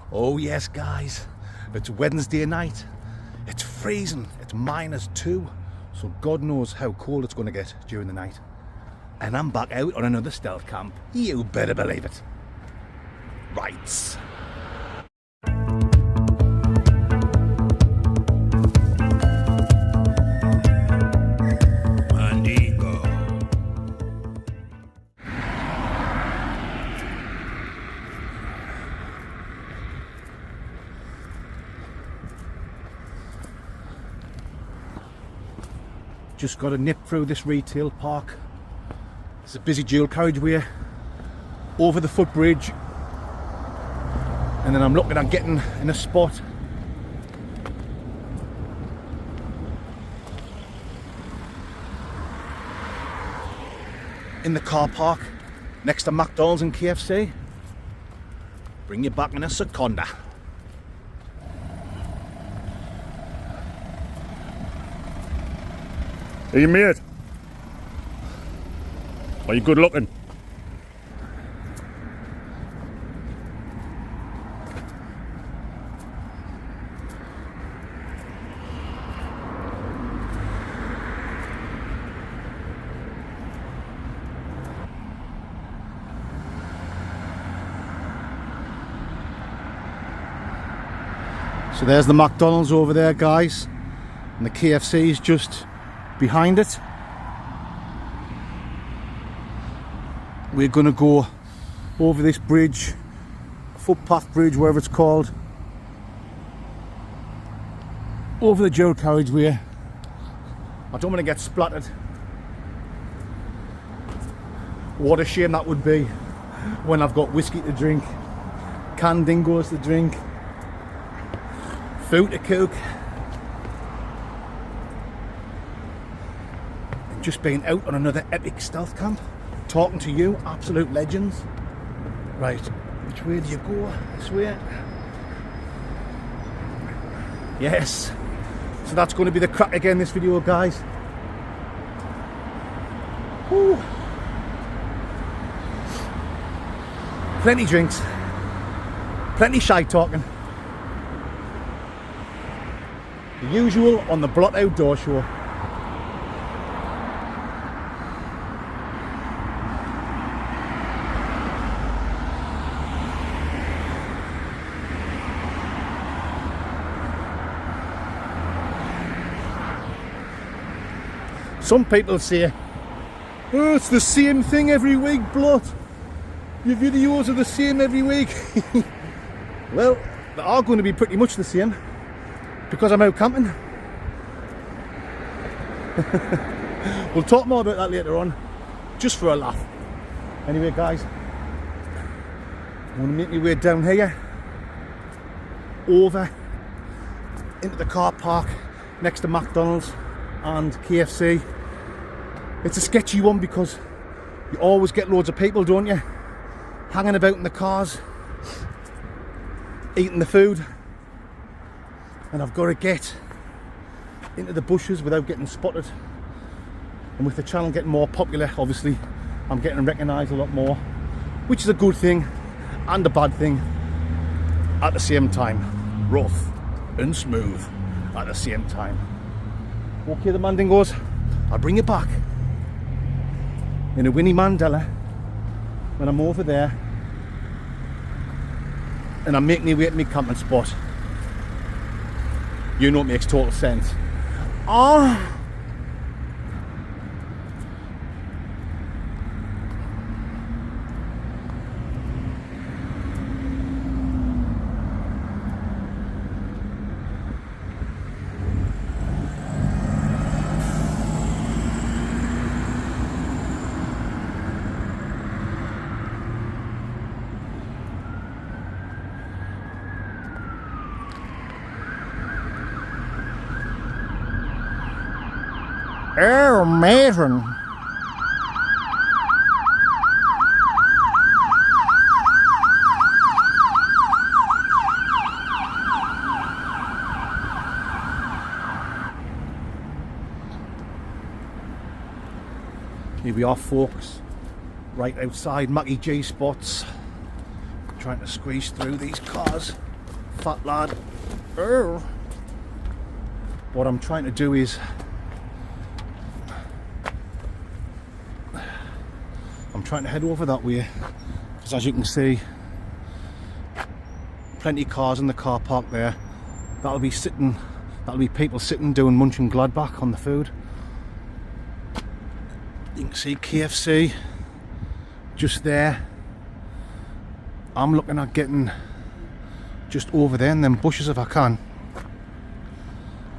Oh yes guys, it's Wednesday night, it's freezing, it's -2, so God knows how cold it's going to get during the night. And I'm back out on another stealth camp, you better believe it. Right. Just got to nip through this retail park. It's a busy dual carriageway over the footbridge, and then I'm looking at getting in a spot in the car park next to Mcdonald'S and KFC. Bring you back in a second. Are you mate? Are you good looking? So there's the McDonald's over there, guys, and the KFC is just behind it. We're gonna go over this bridge, footpath bridge, whatever it's called, over the dual carriageway. I don't want to get splattered. What a shame that would be when I've got whiskey to drink, canned dingoes to drink, food to cook. Just been out on another epic stealth camp, talking to you, absolute legends. Right, which way do you go? This way? Yes. So that's going to be the crack again, this video, guys. Woo. Plenty drinks, plenty shy talking. The usual on the Blot Outdoor Show. Some people say, oh, it's the same thing every week, Blot. Your videos are the same every week. Well, they are going to be pretty much the same because I'm out camping. We'll talk more about that later on, just for a laugh. Anyway, guys, I'm going to make my way down here, over into the car park next to McDonald's and KFC. It's a sketchy one because you always get loads of people, don't you, hanging about in the cars, eating the food, and I've got to get into the bushes without getting spotted. And with the channel getting more popular, obviously I'm getting recognised a lot more, which is a good thing and a bad thing at the same time. Rough and smooth at the same time. Okay, the Mandingos, I'll bring you back in a Winnie Mandela when I'm over there and I'm making my way to my camping spot. You know it makes total sense. Ah! Oh, amazing. Here we are, folks, right outside Mackie G spots, trying to squeeze through these cars. fat lad. Urgh. What I'm trying to do is I'm trying to head over that way, because as you can see, plenty of cars in the car park there. That'll be people sitting doing munching Gladbach on the food. You can see KFC just there. I'm looking at getting just over there in them bushes if I can.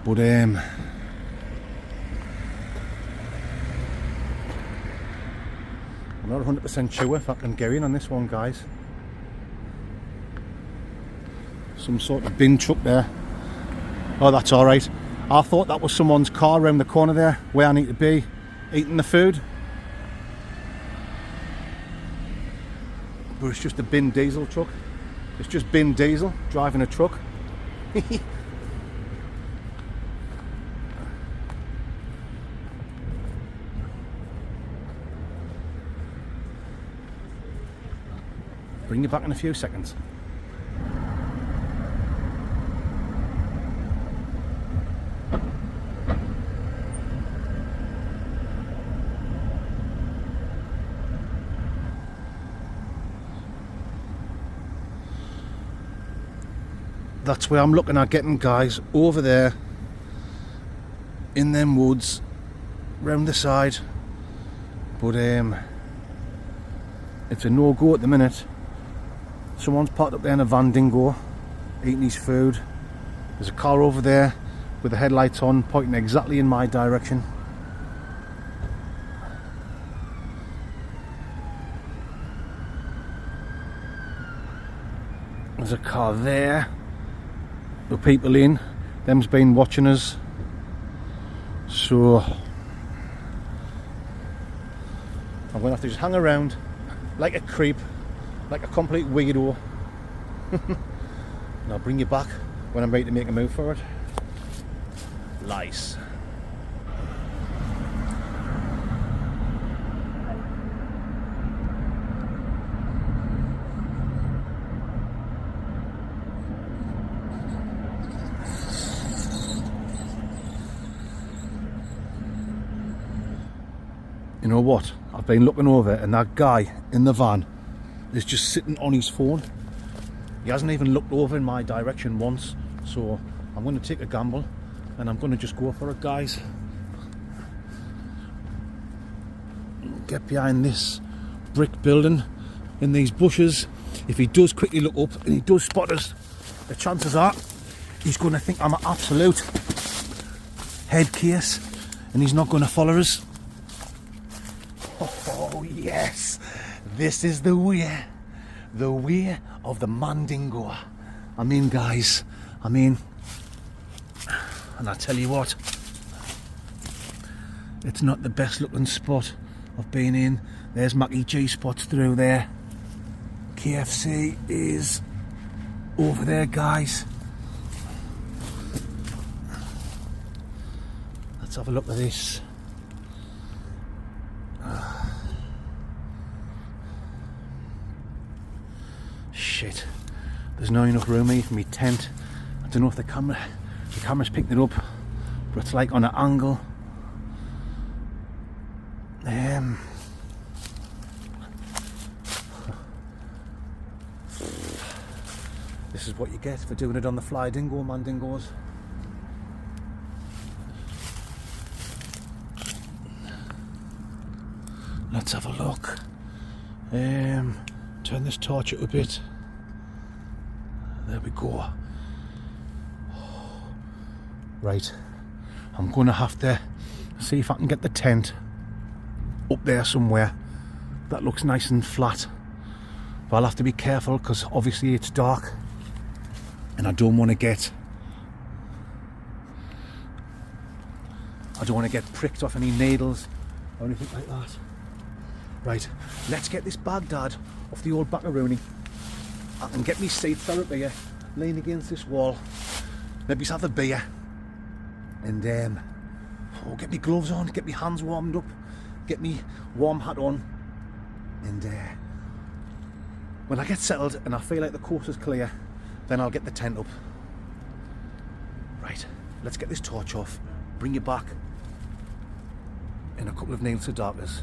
But I'm not 100% sure if I can get in on this one, guys. Some sort of bin truck there. Oh, that's alright. I thought that was someone's car around the corner there, where I need to be, eating the food. But it's just a bin diesel truck. It's just bin diesel driving a truck. Bring you back in a few seconds. That's where I'm looking at getting, guys, over there in them woods round the side. But it's a no-go at the minute. Someone's parked up there in a van dingo eating his food. There's a car over there with the headlights on pointing exactly in my direction. There's a car there with people in. Them's been watching us. So I'm gonna have to just hang around like a creep, like a complete weirdo. And I'll bring you back when I'm ready to make a move for it. Lice. You know what? I've been looking over and that guy in the van is just sitting on his phone. He hasn't even looked over in my direction once. So I'm going to take a gamble and I'm going to just go for it, guys. Get behind this brick building in these bushes. If he does quickly look up and he does spot us, the chances are he's going to think I'm an absolute head case and he's not going to follow us. Oh yes, this is the way of the Mandingo. I mean, guys, and I tell you what, it's not the best looking spot I've been in. There's Mackie G spots through there. KFC is over there, guys. Let's have a look at this. Shit, there's not enough room here for me tent. I don't know if the camera's picked it up, but it's like on an angle. This is what you get for doing it on the fly dingo, Mandingos. Let's have a look. Turn this torch up a bit. There we go. Right, I'm gonna have to see if I can get the tent up there somewhere that looks nice and flat. But I'll have to be careful because obviously it's dark and I don't want to get pricked off any needles or anything like that. Right, let's get this Baghdad off the old Baccaroony. I can get me seat therapy here, lean against this wall, maybe have a beer, and get me gloves on, get me hands warmed up, get me warm hat on, and when I get settled and I feel like the coast is clear, then I'll get the tent up. Right, let's get this torch off, bring you back in a couple of nails to darkness.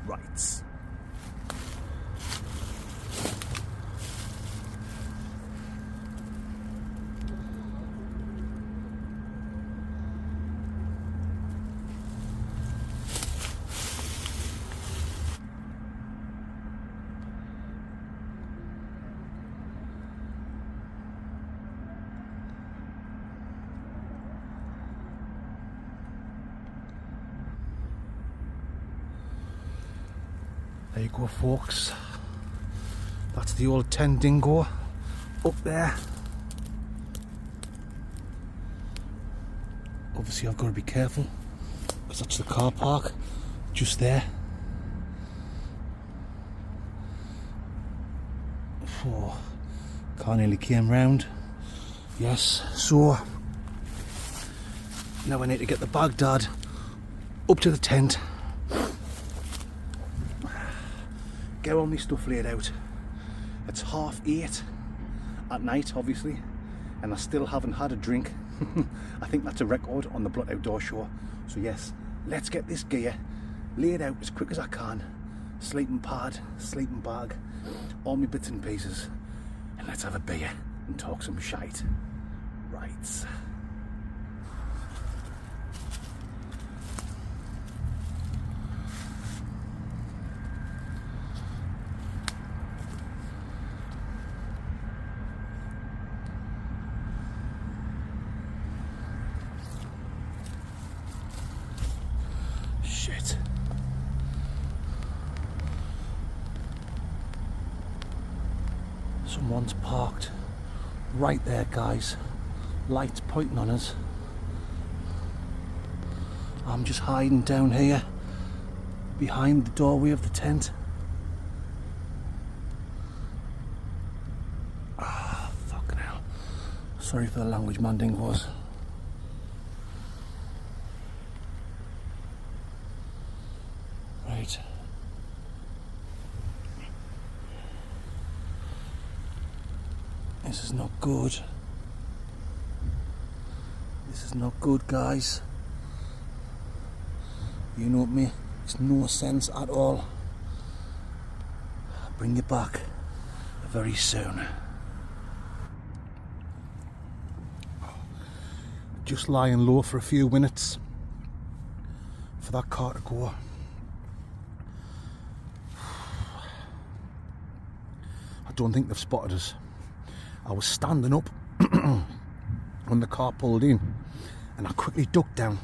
Right. There you go, folks. That's the old 10 dingo up there. Obviously I've got to be careful because that's the car park just there. Oh, car nearly came round. Yes, so now I need to get the Baghdad up to the tent. Get all my stuff laid out. It's 8:30 at night, obviously, and I still haven't had a drink. I think that's a record on the Blot Outdoor Show. So yes, let's get this gear laid out as quick as I can. Sleeping pad, sleeping bag, all my bits and pieces, and let's have a beer and talk some shite. Right. Shit. Someone's parked right there, guys. Lights pointing on us. I'm just hiding down here behind the doorway of the tent. Ah, fucking hell. Sorry for the language, mandingos. Right. This is not good. This is not good, guys. You know what me? It's no sense at all. I'll bring you back very soon. Just lying low for a few minutes for that car to go. I don't think they've spotted us. I was standing up when the car pulled in and I quickly ducked down.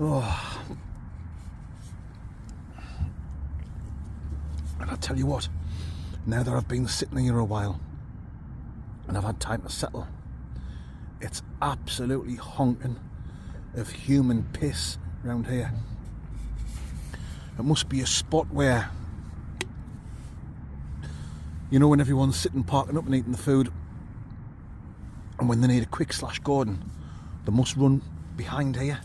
Oh. And I tell you what, now that I've been sitting here a while and I've had time to settle, it's absolutely honking of human piss around here. It must be a spot where, you know, when everyone's sitting parking up and eating the food, and when they need a quick /Gordon, they must run behind here.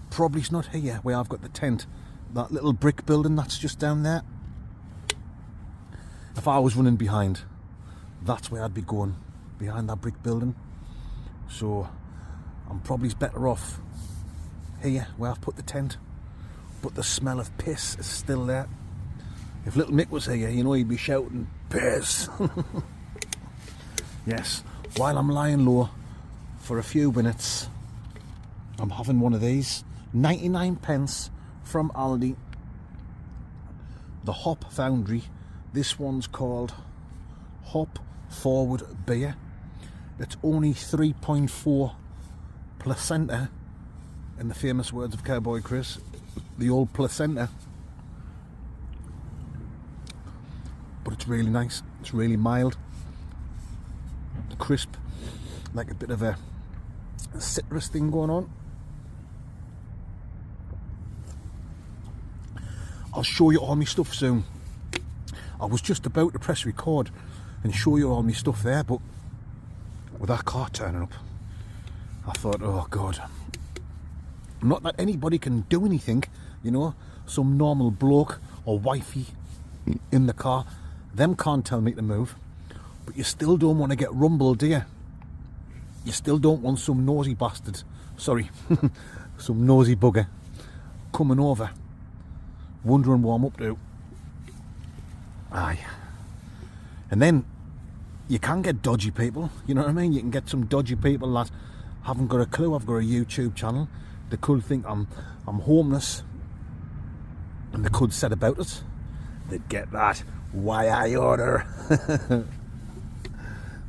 Probably it's not here where I've got the tent, that little brick building that's just down there. If I was running behind, that's where I'd be going, behind that brick building. So I'm probably better off here where I've put the tent, but the smell of piss is still there. If little Mick was here, you know, he'd be shouting piss. Yes, while I'm lying low for a few minutes, I'm having one of these 99p from Aldi, the Hop Foundry. This one's called Hop Forward Beer. It's only 3.4 placenta, in the famous words of Cowboy Chris, the old placenta. But it's really nice. It's really mild, crisp, like a bit of a citrus thing going on. I'll show you all my stuff soon. I was just about to press record and show you all my stuff there, but with that car turning up, I thought, oh God, Not that anybody can do anything, you know, some normal bloke or wifey in the car, them can't tell me to move. But you still don't want to get rumbled, do you? You still don't want some nosy bastard, sorry, some nosy bugger coming over, wondering what I'm up to. Aye. And then you can get dodgy people, you know what I mean? You can get some dodgy people that haven't got a clue. I've got a YouTube channel. They could think I'm homeless, and they could set about it. They'd get that. Why I order.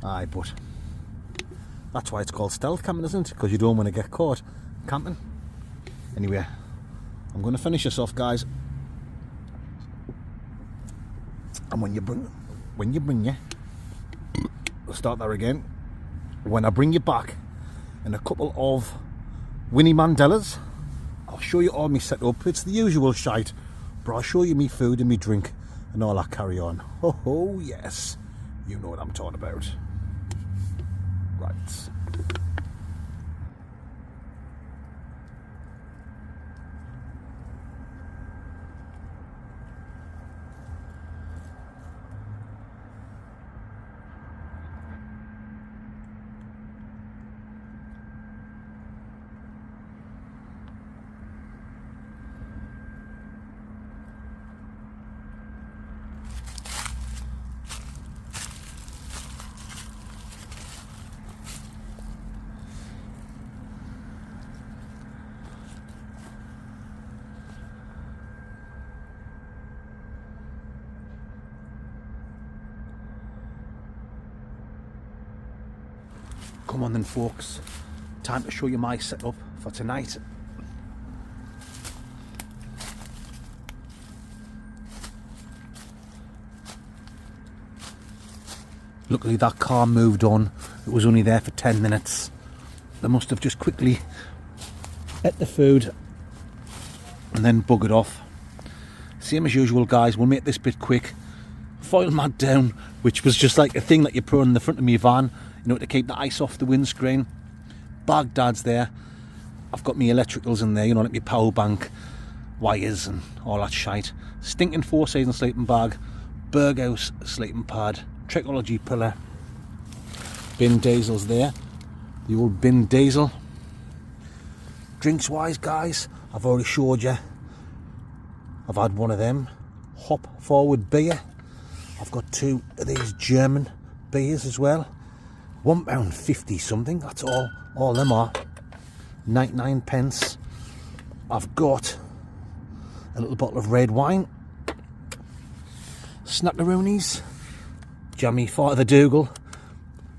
Aye, but that's why it's called stealth camping, isn't it? Because you don't want to get caught camping. Anyway, I'm going to finish this off, guys. And when you bring you, I'll start there again. When I bring you back in a couple of Winnie Mandelas, I'll show you all my setup. It's the usual shite, but I'll show you me food and me drink and all that carry on. Oh yes, you know what I'm talking about. Right. Come on then, folks, time to show you my setup for tonight. Luckily that car moved on. It was only there for 10 minutes. They must have just quickly ate the food and then buggered off. Same as usual, guys, we'll make this bit quick. Foil mat down, which was just like a thing that you put on the front of my van, you know, to keep the ice off the windscreen. Baghdad's there. I've got my electricals in there, you know, like my power bank, wires and all that shite. Stinking 4-season sleeping bag, Berghaus sleeping pad, Trekology pillar, bin diesel's there, the old bin diesel. Drinks wise, guys, I've already showed you. I've had one of them, hop forward beer. I've got 2 of these German beers as well. £1.50 something, that's all them are. 99 pence. I've got a little bottle of red wine. Snackaroonies. Jammy Father Dougal,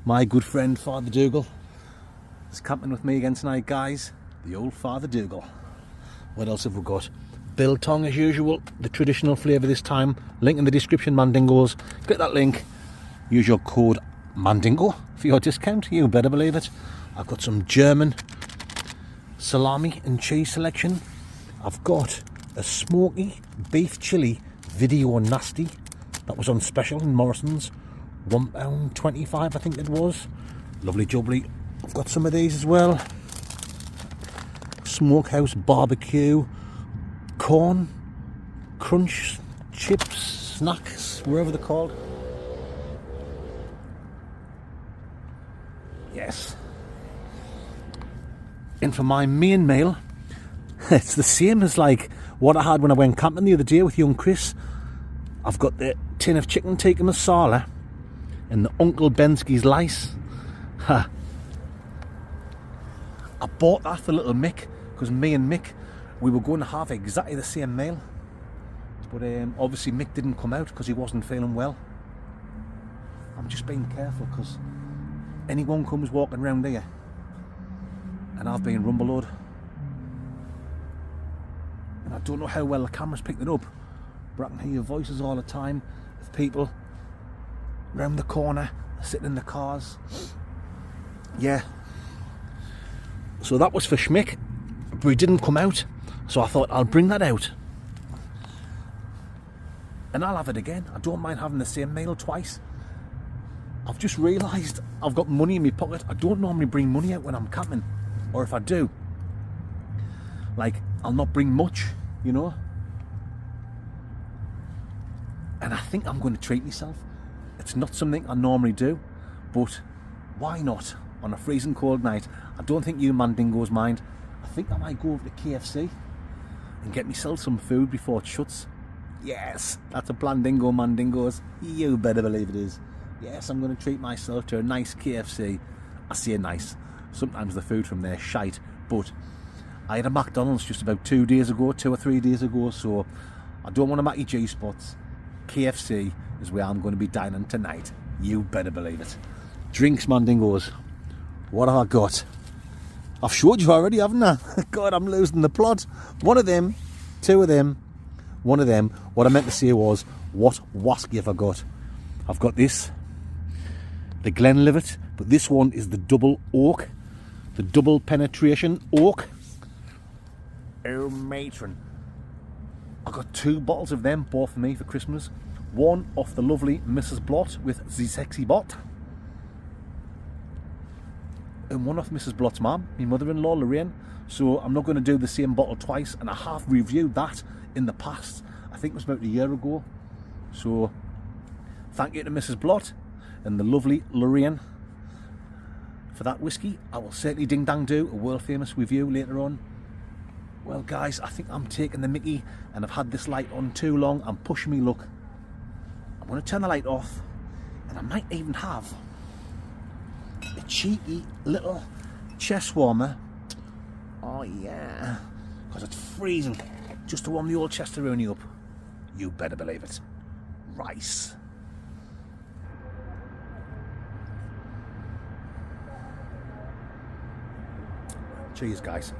my good friend Father Dougal, is camping with me again tonight, guys. The old Father Dougal. What else have we got? Biltong as usual, the traditional flavour this time. Link in the description, Mandingos. Click that link. Use your code Mandingo for your discount. You better believe it. I've got some German salami and cheese selection. I've got a smoky beef chilli Video Nasty. That was on special in Morrison's. £1.25 I think it was. Lovely jubbly. I've got some of these as well. Smokehouse barbecue, corn, crunch, chips, snacks, wherever they're called. Yes. And for my main meal, it's the same as like what I had when I went camping the other day with young Chris. I've got the tin of chicken tikka masala and the Uncle Bensky's lice. Ha. I bought that for little Mick because me and Mick, we were going to have exactly the same meal, but obviously Mick didn't come out because he wasn't feeling well. I'm just being careful because anyone comes walking around here and I've been rumbled, and I don't know how well the camera's picked it up, but I can hear voices all the time of people round the corner sitting in the cars. Yeah, so that was for Schmick, but he didn't come out, so I thought I'll bring that out and I'll have it again. I don't mind having the same meal twice. I've just realised I've got money in my pocket. I don't normally bring money out when I'm camping, or if I do, Like, I'll not bring much, you know. And I think I'm going to treat myself. It's not something I normally do, but why not on a freezing cold night? I don't think you mandingos mind. I think I might go over to KFC and get myself some food before it shuts. Yes, that's a plan, dingo mandingos. You better believe it is. Yes, I'm going to treat myself to a nice KFC. I say nice. Sometimes the food from there shite, but I had a McDonald's just about 2 or 3 days ago, so I don't want to Mackie G spots. KFC is where I'm going to be dining tonight. You better believe it. Drinks, mandingos. What have I got? I've showed you already, haven't I? God, I'm losing the plot. One of them, two of them, one of them. What I meant to say was, what whisky have I got? I've got this, the Glenlivet, but this one is the double oak, the double penetration oak. Oh, matron. I got 2 bottles of them, both for me for Christmas. One off the lovely Mrs. Blot with the sexy bot. And one off Mrs. Blot's mum, my mother-in-law, Lorraine. So I'm not going to do the same bottle twice, and I have reviewed that in the past. I think it was about a year ago. So thank you to Mrs. Blot and the lovely Lorraine for that whiskey. I will certainly ding-dang do a world-famous review later on. Well, guys, I think I'm taking the mickey, and I've had this light on too long. I'm pushing me luck. I'm going to turn the light off, and I might even have a cheeky little chest warmer. Oh, yeah. Because it's freezing. Just to warm the old chestaroni up. You better believe it. Rice. Cheers, guys.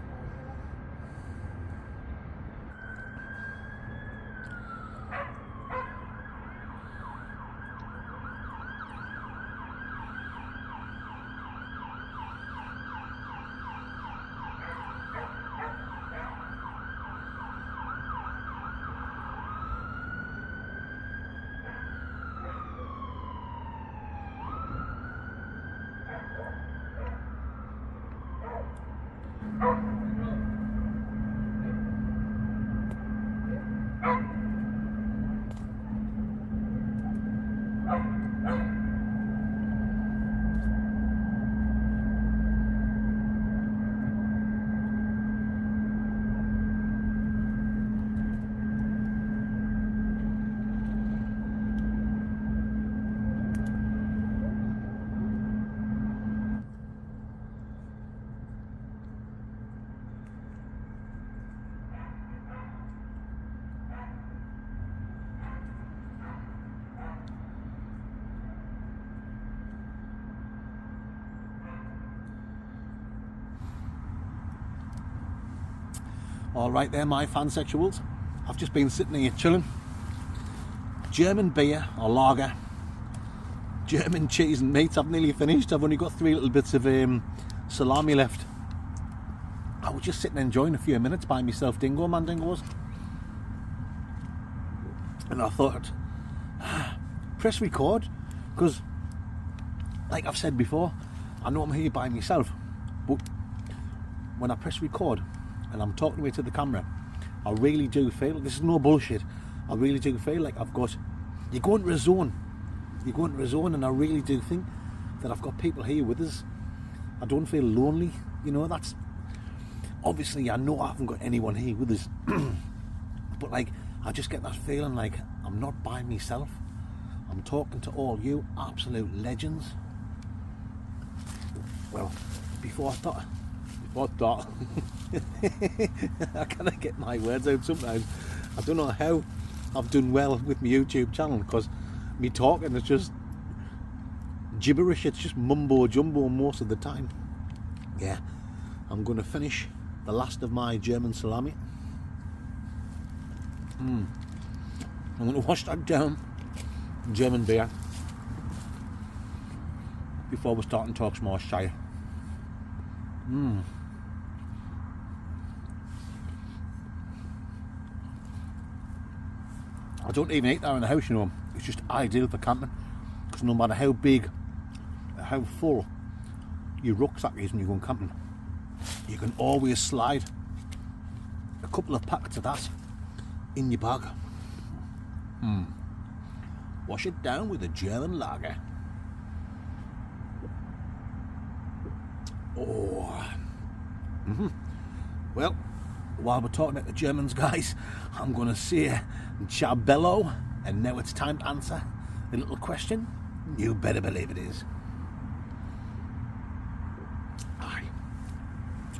All right there, my fansexuals. I've just been sitting here chilling. German beer or lager, German cheese and meat. I've nearly finished. I've only got 3 little bits of salami left. I was just sitting enjoying a few minutes by myself, dingo mandingos. And I thought, press record, because like I've said before, I know I'm here by myself, but when I press record and I'm talking away to the camera, I really do feel, this is no bullshit, I really do feel like I've got, you go into a zone, and I really do think that I've got people here with us. I don't feel lonely, you know. That's obviously, I know I haven't got anyone here with us, but like, I just get that feeling like I'm not by myself. I'm talking to all you absolute legends. Well, before I start I can't get my words out sometimes. I don't know how I've done well with my YouTube channel, because me talking is just gibberish. It's just mumbo jumbo most of the time. Yeah, I'm going to finish the last of my German salami. I'm going to wash that down, German beer, before we start and talk some more shire. I don't even eat that in the house, you know. It's just ideal for camping, because no matter how big, how full your rucksack is when you're going camping, you can always slide couple of packets of that in your bag. Wash it down with a German lager. Oh. Well, while we're talking about the Germans, guys, I'm going to say ciao bello, and now it's time to answer the little question. You better believe it is. Aye.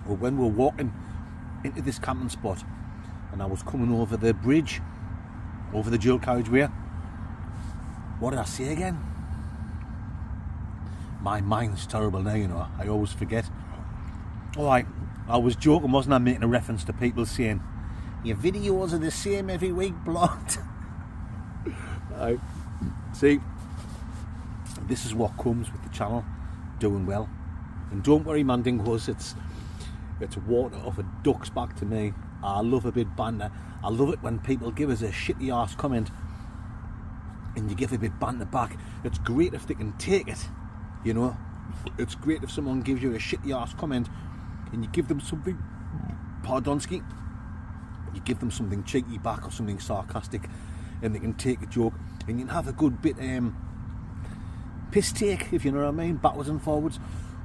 Well, when we were walking into this camping spot, and I was coming over the bridge, over the dual carriageway, what did I say again? My mind's terrible now, you know. I always forget. Alright, I was joking, wasn't I, making a reference to people saying, your videos are the same every week, blocked. Right. See, this is what comes with the channel doing well. And don't worry, Mandingos, it's water off a duck's back to me. I love a bit banter. I love it when people give us a shitty arse comment and you give a bit banter back. It's great if they can take it, you know. It's great if someone gives you a shitty arse comment and you give them something, pardonski, you give them something cheeky back or something sarcastic, and they can take a joke and you can have a good bit piss take, if you know what I mean, backwards and forwards.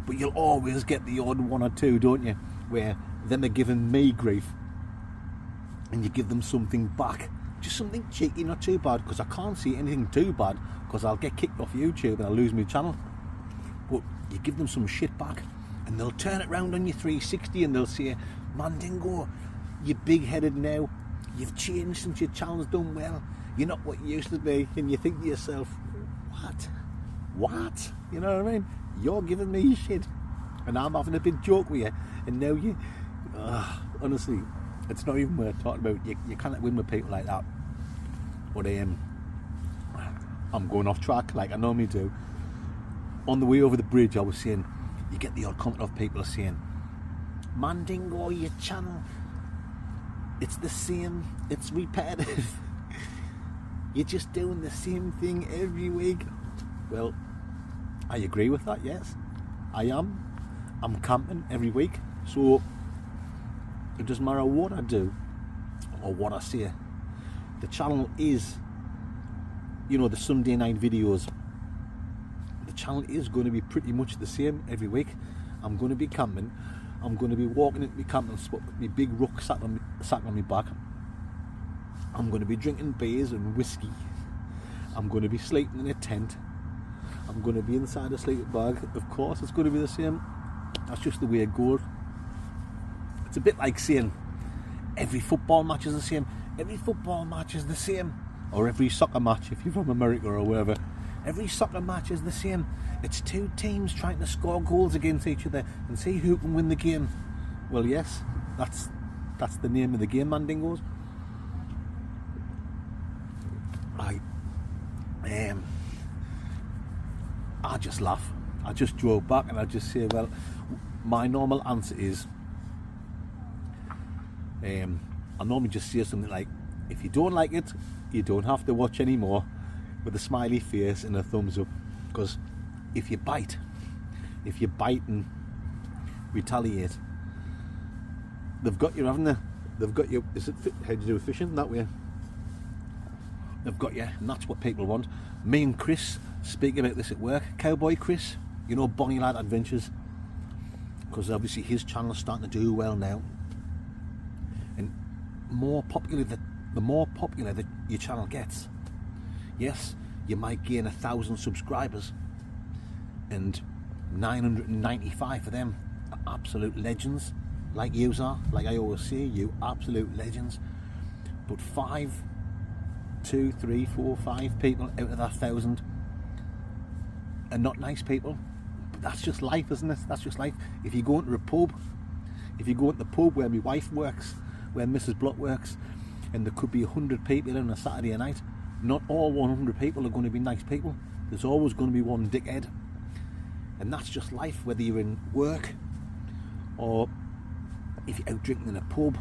But you'll always get the odd one or two, don't you, where them are giving me grief and you give them something back, just something cheeky, not too bad, because I can't see anything too bad because I'll get kicked off YouTube and I'll lose my channel. But you give them some shit back and they'll turn it round on you 360 and they'll say, Mandingo, you're big-headed now, you've changed since your channel's done well, you're not what you used to be. And you think to yourself, what, you know what I mean? You're giving me shit and I'm having a big joke with you, and now you honestly, it's not even worth talking about. You can't win with people like that. But I'm going off track like I normally do. On the way over the bridge, I was saying, you get the odd comment of people saying, Mandingo, your channel, it's the same, it's repetitive. You're just doing the same thing every week. Well, I agree with that, yes. I am. I'm camping every week. So it doesn't matter what I do or what I say. The channel is, you know, the Sunday night videos, the channel is going to be pretty much the same every week. I'm going to be camping. I'm going to be walking into my camping spot with my big rucksack on my back. I'm going to be drinking beers and whiskey. I'm going to be sleeping in a tent. I'm going to be inside a sleeping bag. Of course, it's going to be the same. That's just the way it goes. It's a bit like saying every football match is the same. Every football match is the same. Or every soccer match, if you're from America or wherever. Every soccer match is the same. It's two teams trying to score goals against each other and see who can win the game. Well, yes, that's the name of the game, Mandingos. I just laugh. I just drove back and I just say, well, my normal answer is, I normally just say something like, if you don't like it, you don't have to watch anymore, with a smiley face and a thumbs up. Because if you bite and retaliate, they've got you, haven't they? They've got you. Is it how do you do fishing that way? They've got you, and that's what people want. Me and Chris speak about this at work. Cowboy Chris, you know, Bonnie Lad Adventures, because obviously his channel's starting to do well now. And the more popular that your channel gets, yes, you might gain 1,000 subscribers, and 995 of them are absolute legends, like yous are. Like I always say, you absolute legends. But 2, 3, 4, 5 people out of that 1,000 are not nice people. But that's just life, isn't it? That's just life. If you go into a pub, if you go into the pub where my wife works, where Mrs. Block works, and there could be 100 people in on a Saturday night, not all 100 people are going to be nice people. There's always going to be one dickhead. And that's just life, whether you're in work or if you're out drinking in a pub,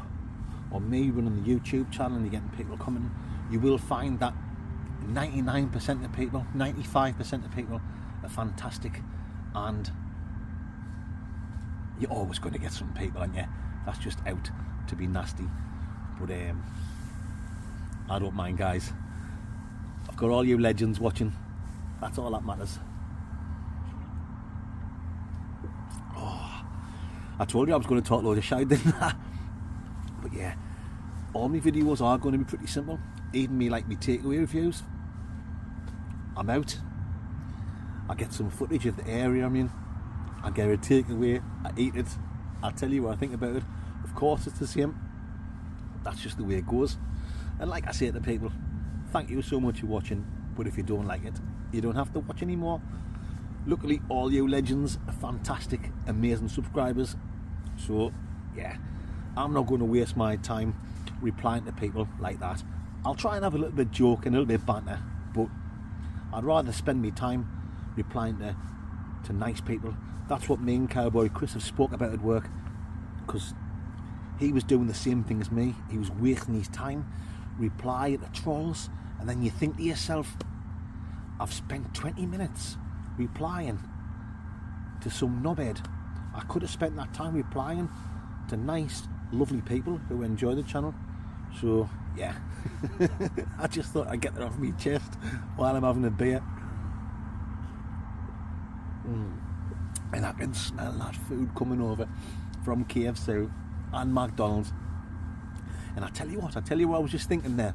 or me running the YouTube channel and you're getting people commenting. You will find that 99% of people, 95% of people are fantastic, and you're always going to get some people, aren't you? That's just out to be nasty. But I don't mind, guys. I've got all you legends watching. That's all that matters. Oh, I told you I was going to talk loads of shite, didn't I? But yeah, all my videos are going to be pretty simple. Even me like me takeaway reviews. I'm out. I get some footage of the area I'm in. I get a takeaway. I eat it. I tell you what I think about it. Of course, it's the same. That's just the way it goes. And like I say to people, thank you so much for watching. But if you don't like it, you don't have to watch anymore. Luckily, all you legends are fantastic, amazing subscribers. So yeah, I'm not going to waste my time replying to people like that. I'll try and have a little bit of joke and a little bit of banter, but I'd rather spend my time replying to nice people. That's what me and Cowboy Chris have spoke about at work, because he was doing the same thing as me. He was wasting his time replying to trolls, and then you think to yourself, I've spent 20 minutes replying to some knobhead. I could have spent that time replying to nice, lovely people who enjoy the channel. So yeah, I just thought I'd get that off my chest while I'm having a beer. And I can smell that food coming over from KFC and McDonald's. And I tell you what I was just thinking there.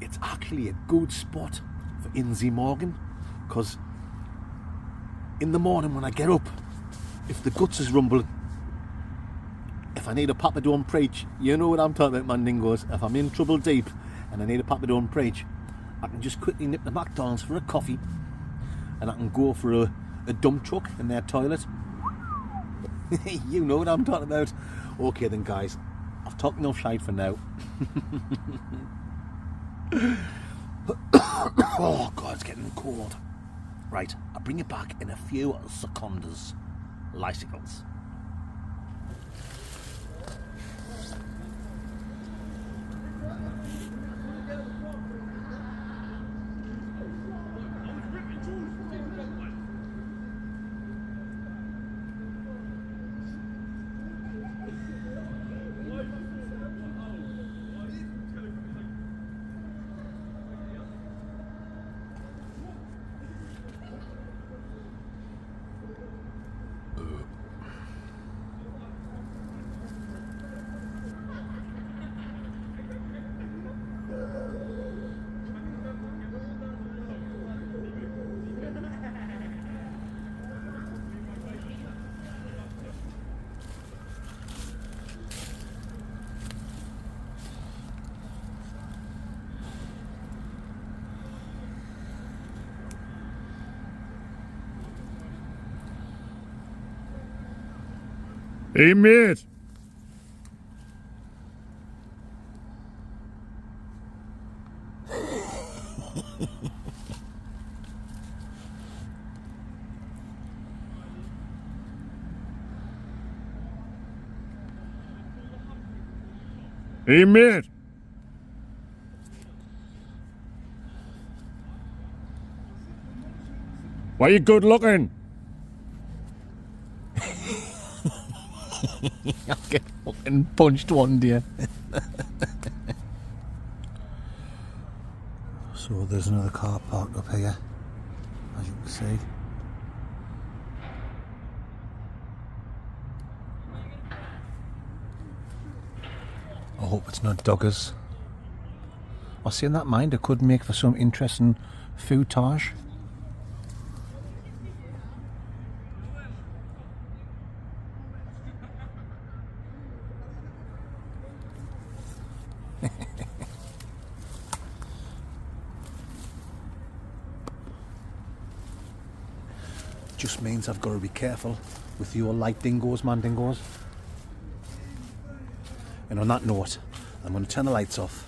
It's actually a good spot for Inzy Morgan, because in the morning when I get up, if the guts is rumbling, if I need a papadone preach, you know what I'm talking about, Mandingos. If I'm in trouble deep and I need a papadone preach, I can just quickly nip to McDonald's for a coffee, and I can go for a dump truck in their toilet. You know what I'm talking about. Okay then, guys, I've talked enough shite for now. Oh God, it's getting cold. Right, I'll bring you back in a few seconds. Lysicles. Hey, mate. Hey, mate. Why you good looking? I'll get fucking punched one day. So there's another car parked up here, as you can see. I hope it's not doggers. I see in that mind it could make for some interesting footage. Just means I've got to be careful with your light dingoes, man dingoes. And on that note, I'm going to turn the lights off.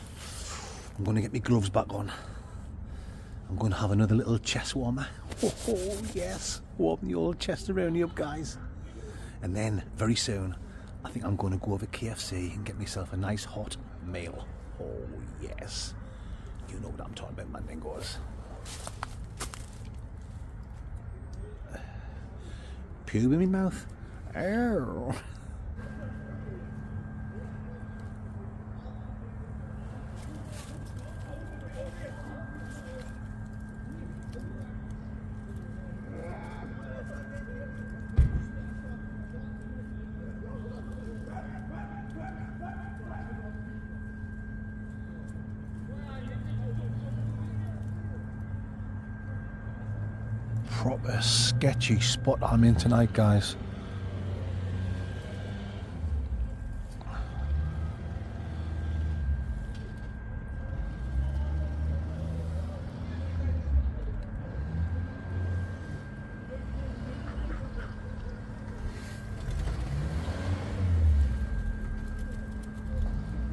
I'm going to get my gloves back on. I'm going to have another little chest warmer. Oh yes, warm the old chest around you up, guys. And then very soon, I think I'm going to go over KFC and get myself a nice hot meal. Oh yes, you know what I'm talking about, man dingoes. Pube in my mouth. Ow. proper sketchy spot I'm in tonight, guys.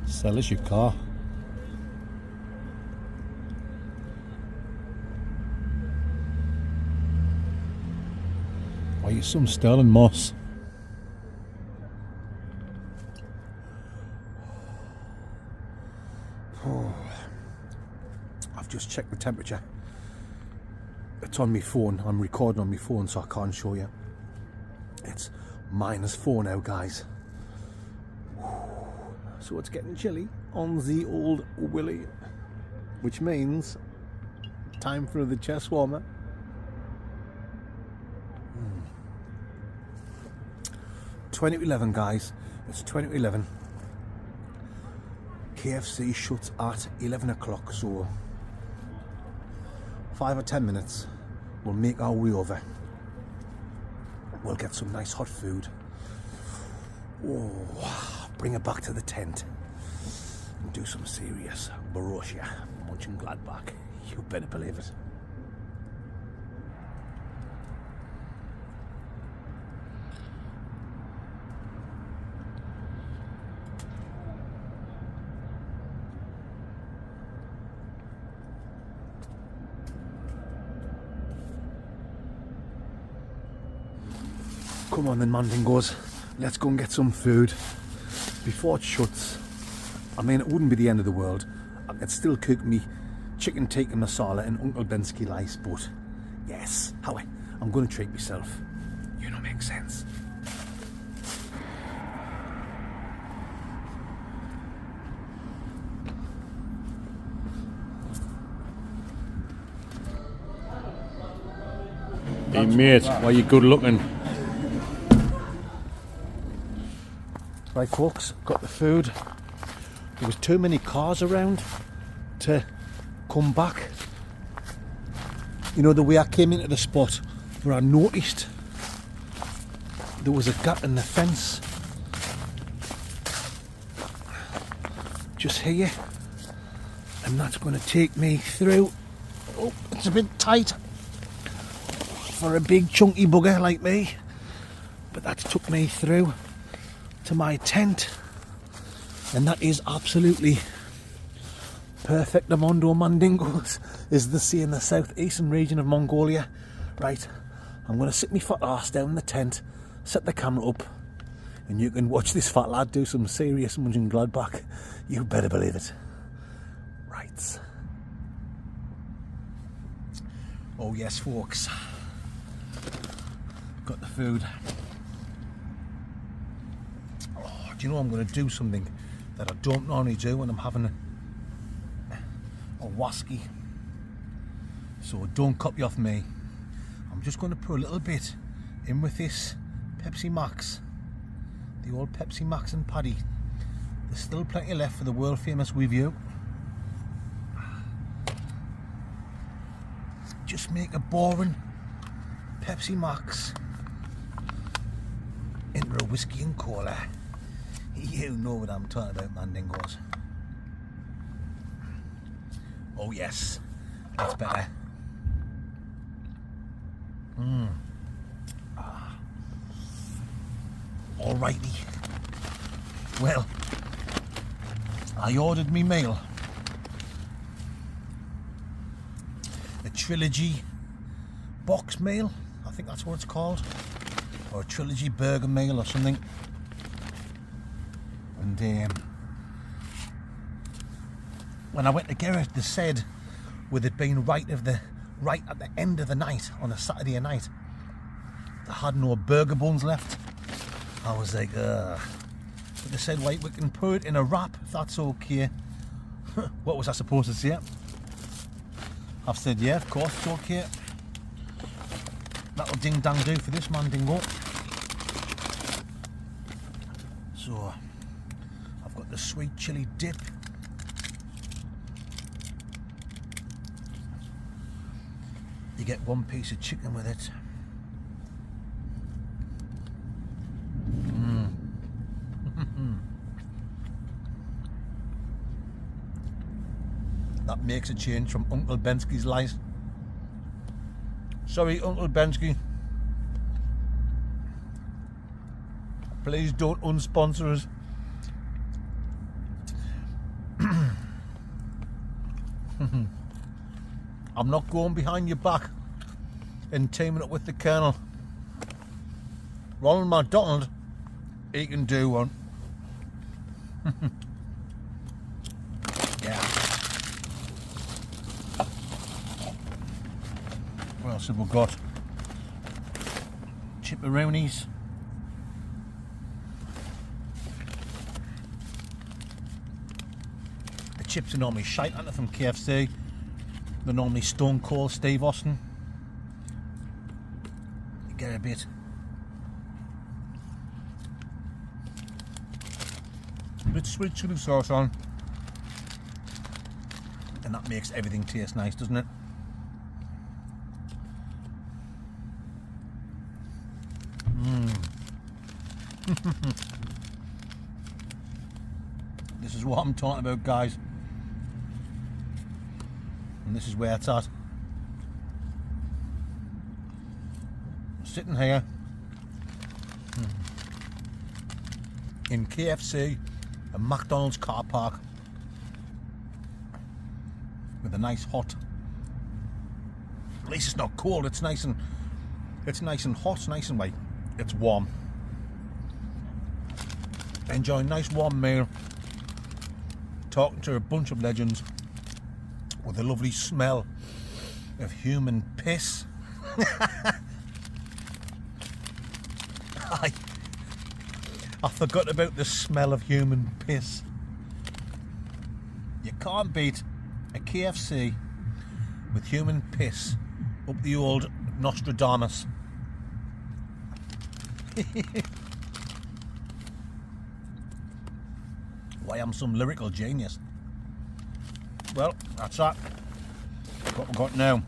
Sell us your car. Why you some sterling moss? Oh. I've just checked the temperature. It's on my phone. I'm recording on my phone, so I can't show you. It's -4 now, guys. So it's getting chilly on the old Willy, which means time for the chest warmer. 20 to 11, guys. It's 20 to 11. KFC shuts at 11 o'clock, so 5 or 10 minutes we'll make our way over. We'll get some nice hot food. Oh, bring it back to the tent and do some serious Borussia Mönchengladbach. You better believe it. Come on then, Mandingos, let's go and get some food before it shuts. I mean, it wouldn't be the end of the world. I could still cook me chicken tikka masala and Uncle Bensky rice, but yes, Howie, I'm going to treat myself. You know, makes sense. Hey mate, why you good looking? Right folks, got the food. There was too many cars around to come back. You know, the way I came into the spot where I noticed there was a gap in the fence just here, and that's going to take me through. Oh, it's a bit tight for a big chunky bugger like me, but that's took me through to my tent, and that is absolutely perfect. Mondo Mandingos, is the sea in the southeastern region of Mongolia. Right, I'm going to sit my fat arse down in the tent, set the camera up, and you can watch this fat lad do some serious Mönchengladbach. You better believe it. Right. Oh yes, folks. Got the food. Do you know I'm going to do something that I don't normally do when I'm having a wasky? So don't copy off me. I'm just going to put a little bit in with this Pepsi Max. The old Pepsi Max and Paddy. There's still plenty left for the world famous review. Just make a boring Pepsi Max into a whiskey and cola. You know what I'm talking about, Mandingos. Oh yes, that's better. Alrighty. Well, I ordered me meal. A trilogy box meal, I think that's what it's called. Or a trilogy burger meal or something. And when I went to get it, they said, with it being right at the end of the night on a Saturday night, they had no burger buns left. I was like, but they said, wait, we can put it in a wrap if that's okay. What was I supposed to say? I've said, yeah, of course it's okay. That'll ding dang do for this Mandingo. So I've got the sweet chili dip. You get one piece of chicken with it. That makes a change from Uncle Bensky's life. Sorry, Uncle Bensky. Please don't unsponsor us. I'm not going behind your back and teaming up with the Colonel. Ronald McDonald, he can do one. Yeah. What else have we got? Chipperoonies. The chips are normally shite, aren't they, from KFC? They're normally Stone Cold Steve Austin. You get a bit sweet chili sauce on, and that makes everything taste nice, doesn't it? This is what I'm talking about, guys, and this is where it's at. I'm sitting here in KFC, a McDonald's car park, with a nice hot. At least it's not cold. It's nice and hot, nice and it's warm. Enjoying a nice warm meal, talking to a bunch of legends with a lovely smell of human piss. I forgot about the smell of human piss. You can't beat a KFC with human piss up the old Nostradamus. Why, I'm some lyrical genius. Well, that's that. What we've got now.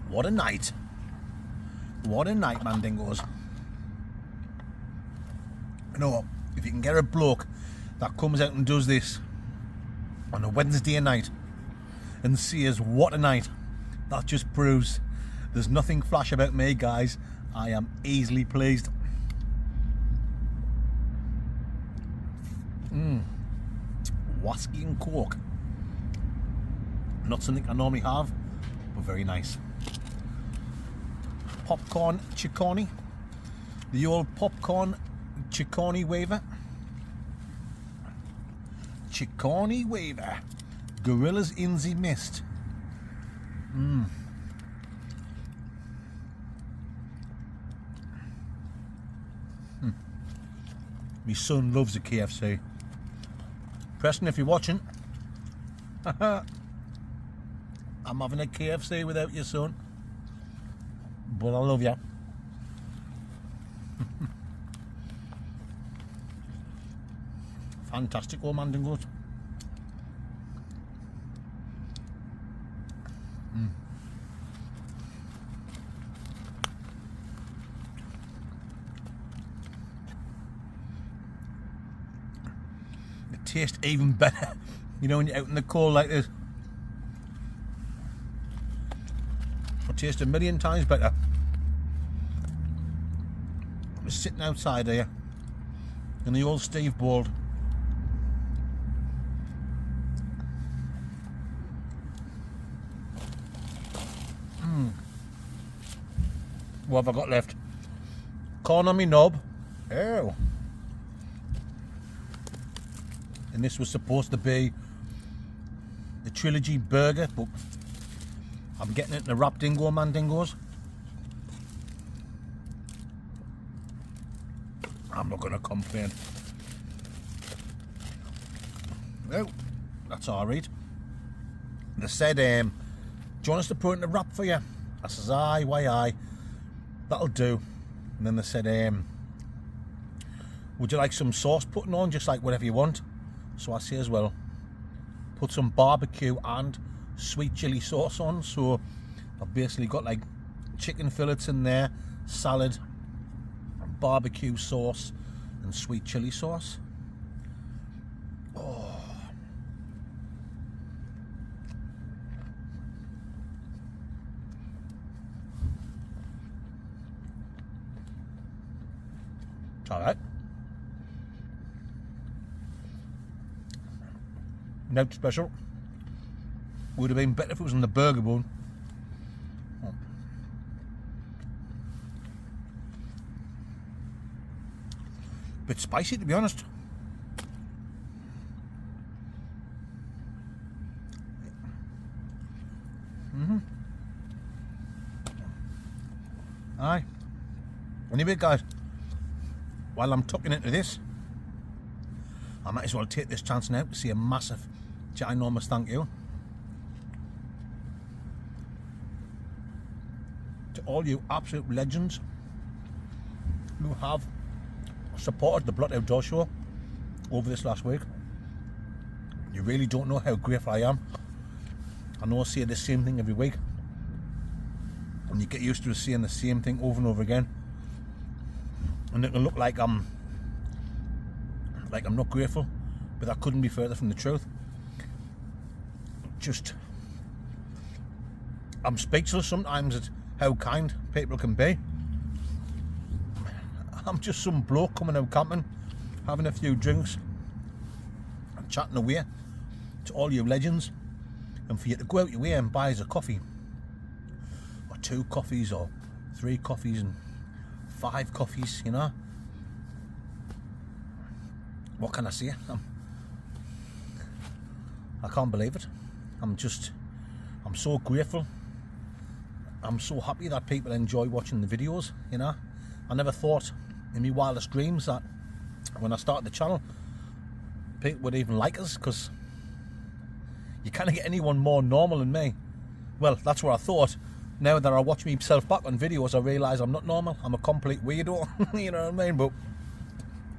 What a night. What a night, man, dingoes. You know what? If you can get a bloke that comes out and does this on a Wednesday night and sees what a night, that just proves there's nothing flash about me, guys. I am easily pleased. Whiskey and Coke. Not something I normally have, but very nice. Popcorn Ciccone. The old popcorn Ciccone waiver. Ciccone waiver. Gorillas in the mist. My son loves the KFC. Preston, if you're watching, I'm having a KFC without your son, but I love you. Fantastic, old man dingoes. It tastes even better, you know, when you're out in the cold like this. It tastes a million times better. I was sitting outside here in the old Steve Bold. What have I got left? Corn on me knob. Oh. And this was supposed to be the trilogy burger, but I'm getting it in a wrap, dingo man dingoes. I'm not going to complain. Oh, that's alright. They said, do you want us to put it in a wrap for you? I says, aye, why aye. That'll do. And then they said, would you like some sauce putting on? Just like whatever you want. So I say as well, put some barbecue and sweet chili sauce on. So I've basically got like chicken fillets in there, salad, barbecue sauce and sweet chili sauce. Oh. It's alright. Note special. Would have been better if it was in the burger bun. Oh. Bit spicy, to be honest. Aye. Anyway, guys, while I'm tucking into this, I might as well take this chance now to say a massive, ginormous thank you to all you absolute legends who have supported the Blot Outdoor Show over this last week. You really don't know how grateful I am. I know I say the same thing every week, and you get used to saying the same thing over and over again, and it can look like I'm not grateful, but that couldn't be further from the truth. Just, I'm speechless sometimes at how kind people can be. I'm just some bloke coming out camping, having a few drinks and chatting away to all you legends, and for you to go out your way and buy us a coffee, or 2 coffees, or 3 coffees, and 5 coffees, you know. What can I say? I can't believe it. I'm so grateful. I'm so happy that people enjoy watching the videos, you know. I never thought in my wildest dreams that when I started the channel, people would even like us, because you can't get anyone more normal than me. Well, that's what I thought. Now that I watch myself back on videos, I realise I'm not normal. I'm a complete weirdo. You know what I mean? But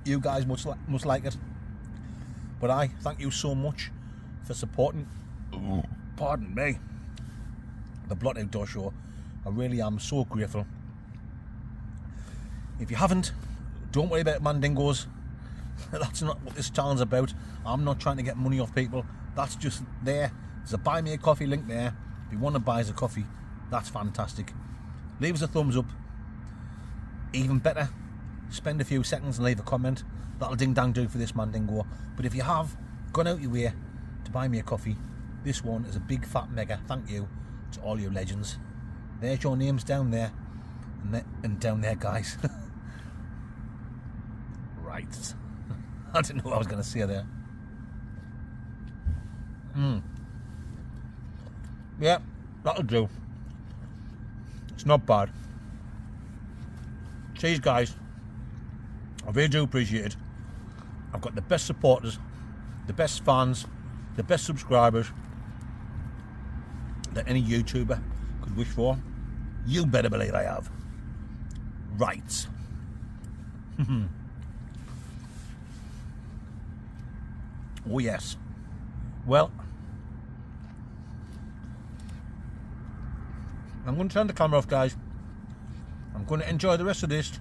you guys must like it. But I thank you so much for supporting, pardon me, the Blot Outdoor Show. I really am so grateful. If you haven't, don't worry about Mandingos. That's not what this channel's about. I'm not trying to get money off people. That's just there. There's a buy me a coffee link there. If you want to buy us a coffee, that's fantastic. Leave us a thumbs up. Even better, spend a few seconds and leave a comment. That'll ding dang do for this Mandingo. But if you have gone out your way to buy me a coffee, this one is a big fat mega thank you to all you legends. There's your names down there, and down there, guys. Right. I didn't know what I was going to say there. Yeah, that'll do. It's not bad. Cheers, guys. I really do appreciate it. I've got the best supporters, the best fans, the best subscribers that any YouTuber could wish for. You better believe I have. Right. Oh yes. Well, I'm going to turn the camera off, guys. I'm going to enjoy the rest of this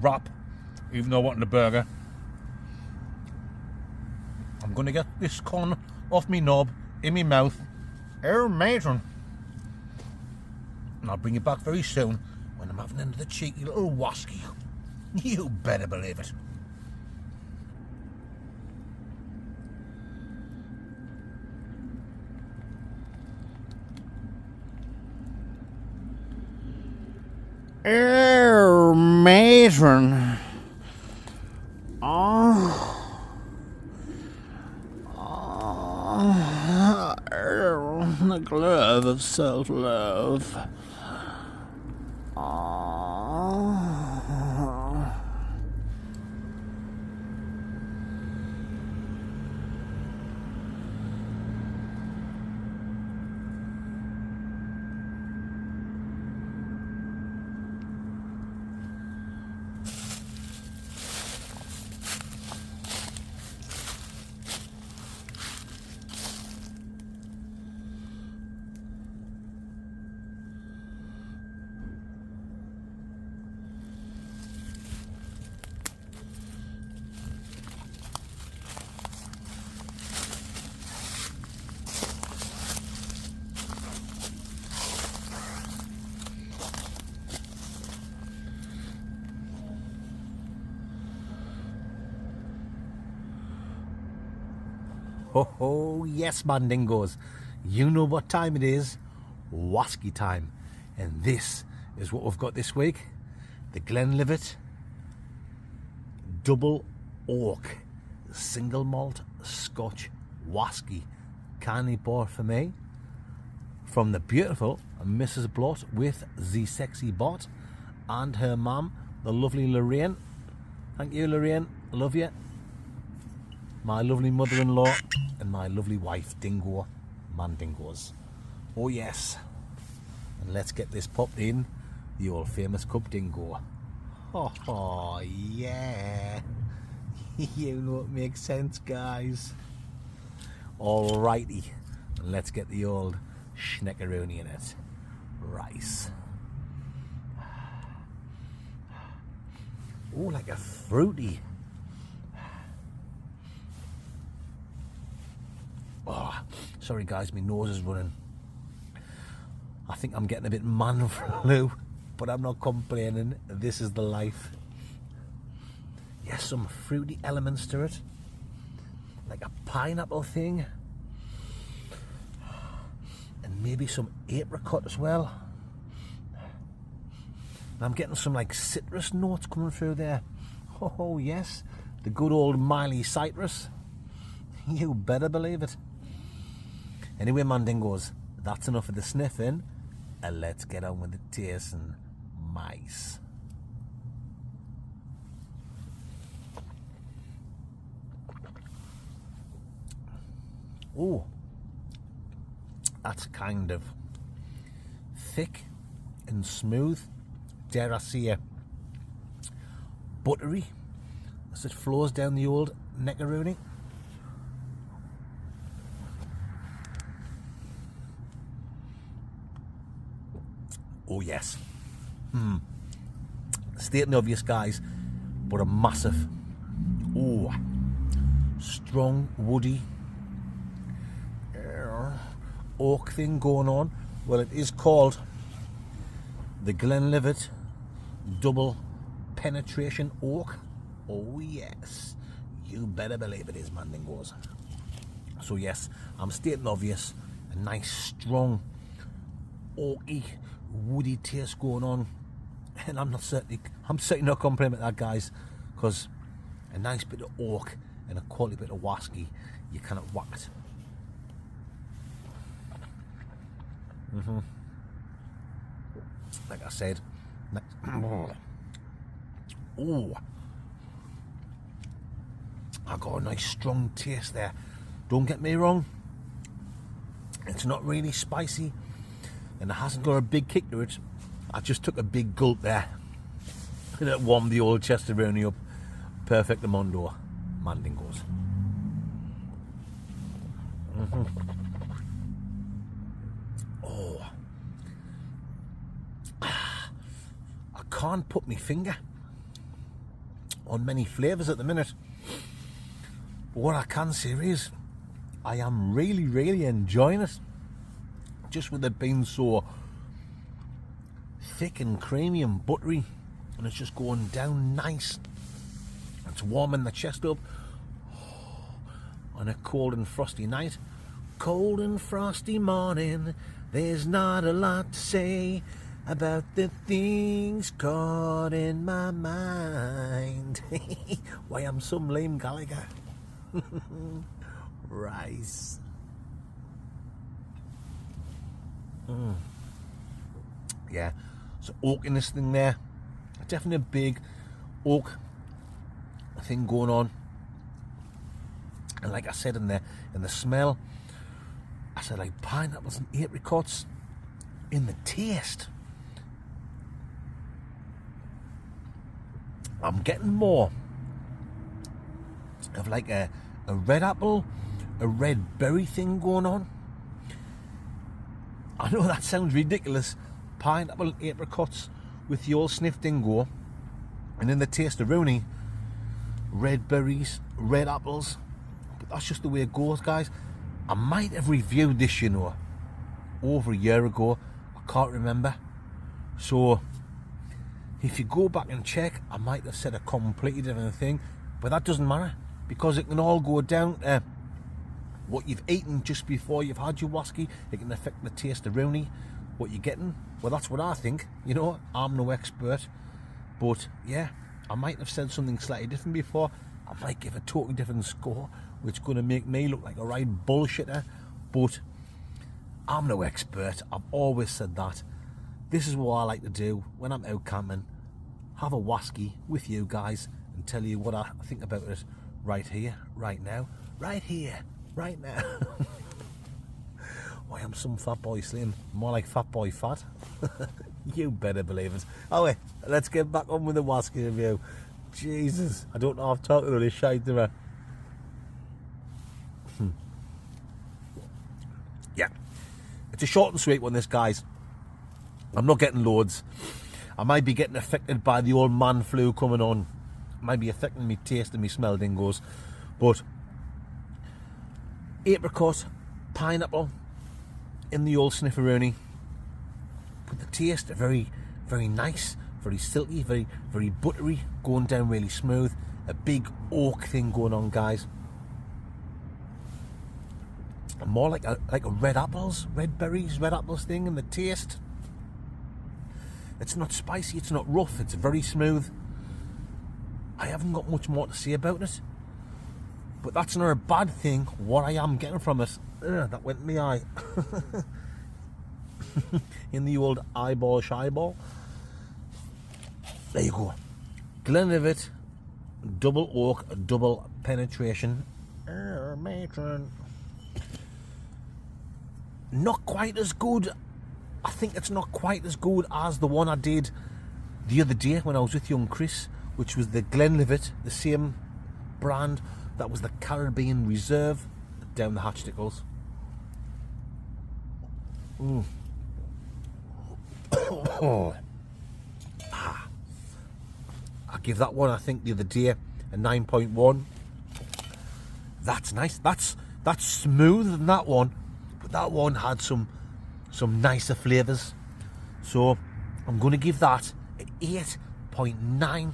wrap, even though I wanted a burger. I'm going to get this corn off me knob, in me mouth. Oh, matron. And I'll bring you back very soon when I'm having another cheeky little wasky. You better believe it. Oh, matron. Oh, the glove of self-love. Ho, yes, Mandingos. You know what time it is. Wasky time. And this is what we've got this week. The Glenlivet Double Oak Single Malt Scotch Wasky. Kindly bought for me from the beautiful Mrs. Blott with the sexy bot and her mum, the lovely Lorraine. Thank you, Lorraine. Love you. My lovely mother-in-law and my lovely wife, Dingo Mandingos. Oh yes. And let's get this popped in the old famous cup Dingo. Oh yeah. You know it makes sense, guys. Alrighty. And let's get the old schneckeroni in it. Rice. Oh, like a fruity. Oh, sorry guys, my nose is running. I think I'm getting a bit man flu, but I'm not complaining. This is the life. Yes, some fruity elements to it. Like a pineapple thing. And maybe some apricot as well. And I'm getting some like citrus notes coming through there. Oh yes, the good old Miley citrus. You better believe it. Anyway, Mandingos, that's enough of the sniffing, and let's get on with the tasting. Mice. Oh, that's kind of thick and smooth, dare I say, buttery as it flows down the old neckaroonie. Oh yes. Stating obvious, guys, but a massive, strong, woody oak thing going on. Well, it is called the Glenlivet Double Penetration Oak. Oh yes, you better believe it is, Mandingos. So yes, I'm stating obvious, a nice, strong, oaky, woody taste going on, and I'm certainly not complaining about that, guys, because a nice bit of oak and a quality bit of wasky, you cannot whack it. Like I said, oh, I got a nice strong taste there. Don't get me wrong, it's not really spicy and it hasn't got a big kick to it. I just took a big gulp there and it warmed the old chesteroni up. Perfect mondo, Mandingos. Oh, I can't put my finger on many flavours at the minute, but what I can say is I am really enjoying it, just with it being so thick and creamy and buttery, and it's just going down nice. It's warming the chest up on a cold and frosty night. Cold and frosty morning, there's not a lot to say about the things caught in my mind. Why, I'm some lame Gallagher. Rice. Yeah, so oak in this thing there. Definitely a big oak thing going on. And like I said in the smell, I said like pineapples and apricots. In the taste, I'm getting more of like a red apple, a red berry thing going on. I know that sounds ridiculous. Pineapple and apricots with the old sniff dingo, and in the taste of rooney, red berries, red apples. But that's just the way it goes, guys. I might have reviewed this, you know, over a year ago. I can't remember. So if you go back and check, I might have said a completely different thing, but that doesn't matter because it can all go down to what you've eaten just before you've had your wasky. It can affect the taste of Rooney, what you're getting. Well, that's what I think. You know, I'm no expert, but yeah, I might have said something slightly different before. I might give a totally different score, which is going to make me look like a right bullshitter, but I'm no expert. I've always said that. This is what I like to do when I'm out camping. Have a wasky with you guys and tell you what I think about it right here, right now. Right here, right now. Why, I'm some fat boy slim. More like fat boy fat. You better believe it. Oh wait, let's get back on with the wasky review. Jesus, I don't know if I'm talking really shite to her. Yeah, it's a short and sweet one, this, guys. I'm not getting loads. I might be getting affected by the old man flu coming on. Might be affecting me taste and me smell, dingoes. But apricot, pineapple in the old snifferoonie. But the taste are very, very nice, very silky, very, very buttery, going down really smooth. A big oak thing going on, guys. More like a red apples, red berries, red apples thing in the taste. It's not spicy, it's not rough, it's very smooth. I haven't got much more to say about it, but that's not a bad thing. What I am getting from it, that went in my eye. In the old eyeball shyball. There you go. Glenlivet, double oak, double penetration. Matron. Not quite as good. I think it's not quite as good as the one I did the other day when I was with young Chris, which was the Glenlivet, the same brand. That was the Caribbean Reserve down the Hatchtickles. I give that one, I think, the other day a 9.1. That's nice. That's smoother than that one, but that one had some nicer flavours. So I'm going to give that an 8.9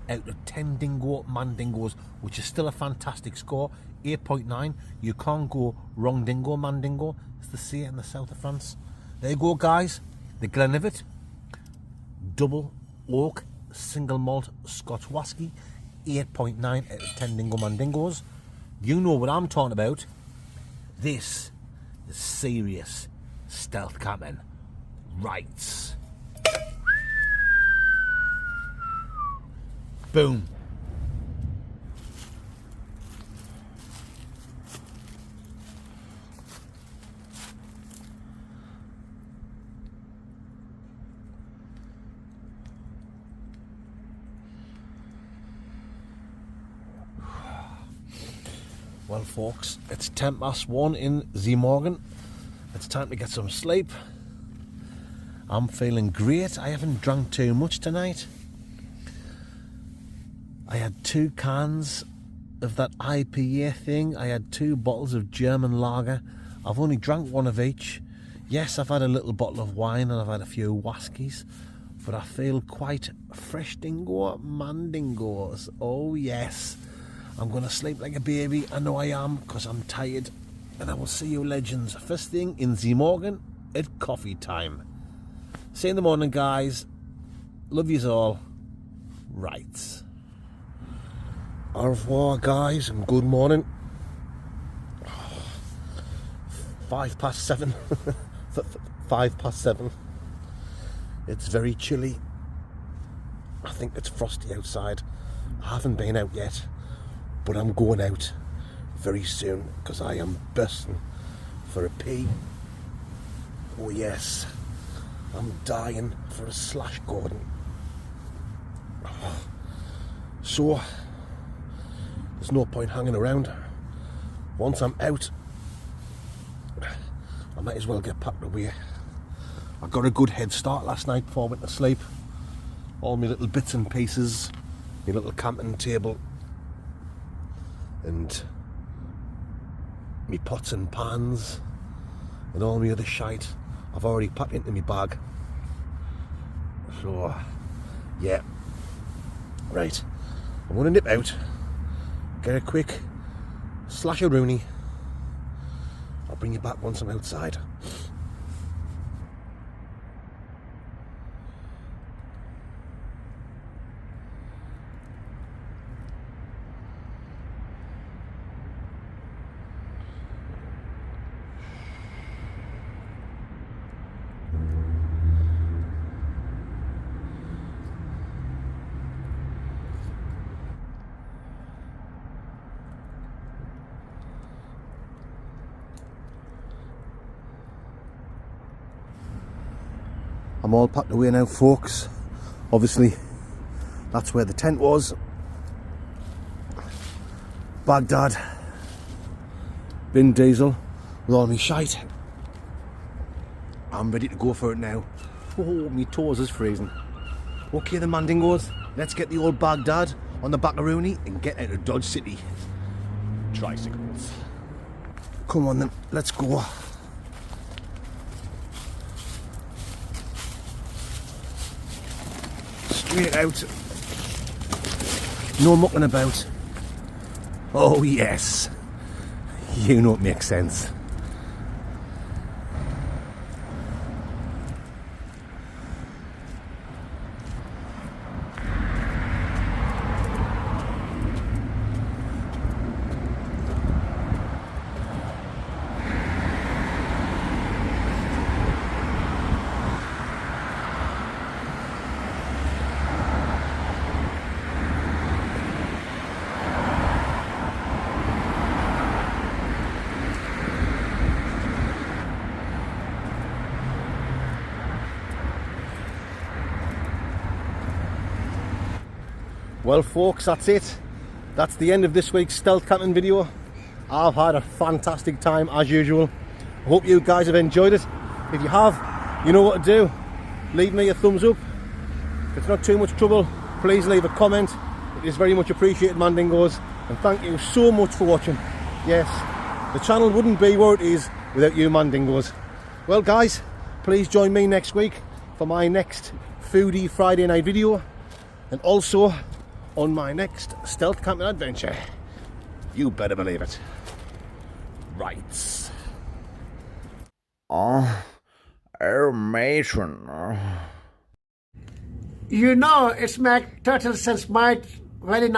out of 10 dingo mandingos, which is still a fantastic score. 8.9. You can't go wrong, dingo mandingo. It's the sea in the south of France. There you go, guys. The Glenlivet double oak single malt Scotch whisky, 8.9 out of 10 dingo mandingos. You know what I'm talking about. This is serious stealth camping. Rights. Boom. Well, folks, it's 1:10 in the morning. It's time to get some sleep. I'm feeling great. I haven't drunk too much tonight. I had 2 cans of that IPA thing. I had 2 bottles of German lager. I've only drank 1 of each. Yes, I've had a little bottle of wine and I've had a few whiskies, but I feel quite fresh dingo, mandingos. Oh yes. I'm going to sleep like a baby. I know I am, because I'm tired. And I will see you legends first thing in the morning at coffee time. See you in the morning, guys. Love yous all. Right. Au revoir, guys, and good morning. 7:05. 7:05. It's very chilly. I think it's frosty outside. I haven't been out yet, but I'm going out very soon because I am bursting for a pee. Oh yes, I'm dying for a slash Gordon. So there's no point hanging around. Once I'm out, I might as well get packed away. I got a good head start last night before I went to sleep. All my little bits and pieces, my little camping table, and me pots and pans, and all my other shite I've already packed into my bag. So, yeah. Right, I'm going to nip out, get a quick slash of Rooney, bring you back once I'm outside. I'm all packed away now, folks. Obviously, that's where the tent was. Baghdad. Bin diesel with all my shite. I'm ready to go for it now. Oh, my toes is freezing. Okay, the Mandingos, let's get the old Baghdad on the Baccaroonie and get out of Dodge City. Tricycles. Come on then, let's go. Straight out. No mucking about. Oh yes. You know it makes sense. Well folks, that's it. That's the end of this week's stealth camping video. I've had a fantastic time as usual. I hope you guys have enjoyed it. If you have, you know what to do. Leave me a thumbs up. If it's not too much trouble, please leave a comment. It is very much appreciated, Mandingos. And thank you so much for watching. Yes, the channel wouldn't be where it is without you Mandingos. Well guys, please join me next week for my next Foodie Friday night video. And also on my next stealth camping adventure. You better believe it. Rights. Oh, matron. You know, it's Mac Turtle says my very nice.